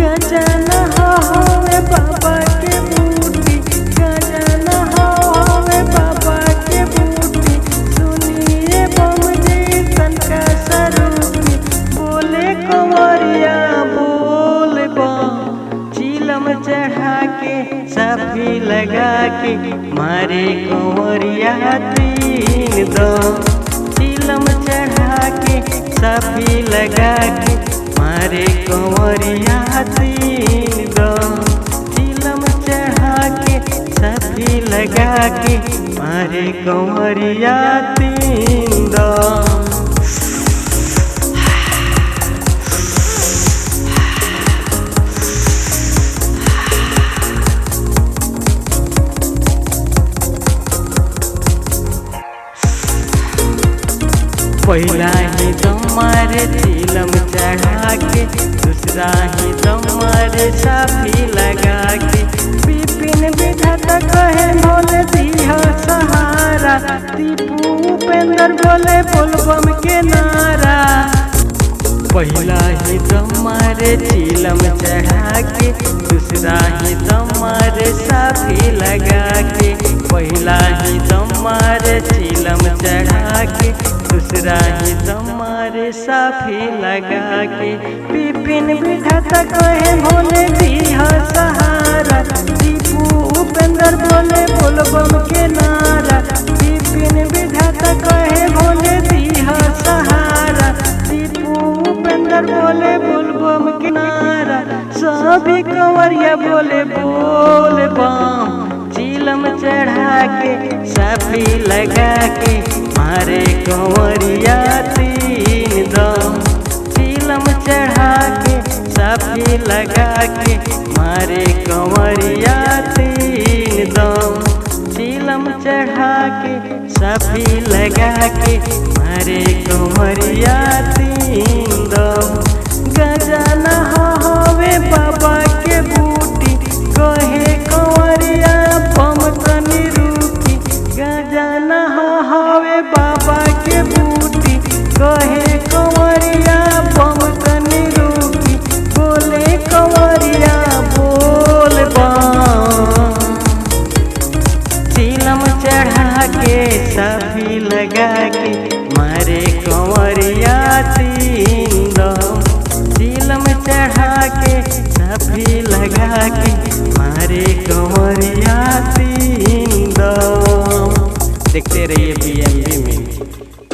गजन हवे बाबा के बूटी, गजन हवे बाबा के बूटी। सुनिए बम जी तनका सरूपी, बोले कंवरिया बोल बम। चिलम चढ़ा के साफी लगा के मारे कंवरिया तीन दम। चिलम चढ़ा के साफी लगा के मारे कंवरिया तीन दम। चिलम चढ़ा के साफी लगा के मारे कंवरिया तीन दम। पहला ही दम मारे चिलम चढ़ा के, दूसरा ही दम मारे साफी लगा के। विपिन विधाता कहे भोले दिया सहारा, दीपू उपेंद्र बोले बोलबम के नारा। पहला ही दम मारे चिलम चढ़ा के, दूसरा ही दम मारे साफी लगा के। पहला ही दम मारे चिलम चढ़ा के, दूसरा ही दम मारे साफी लगा के। विपिन विधाता कहे भोले दिया सहारा, दीपू उपेंद्र बोले बोलबम के नारा। विपिन विधाता कहे भोले दिया सहारा, दीपू उपेंद्र बोले बोलबम के नारा। सभी कंवरिया बोले बोल बम। चिलम चढ़ा के साफी लगा के मारे कंवरिया तीन दम। चिलम चढ़ा के साफी लगा के मारे कंवरिया तीन दम। चिलम चढ़ा के साफी लगा के मारे कंवरिया तीन दम। गजन हवे बाबा के बूटी, कहे कंवरिया बम तनी रुकी। गजन हवे बाबा के बूटी, कहे कंवरिया बम तनी रुकी। बोले कंवरिया बोल बम। चिलम चढ़ा के साफी लगा के मारे कंवरिया तीन दम। चिलम चढ़ा के साफी लगा के मारे कंवरिया तीन दम। देखते रहिए BMB में।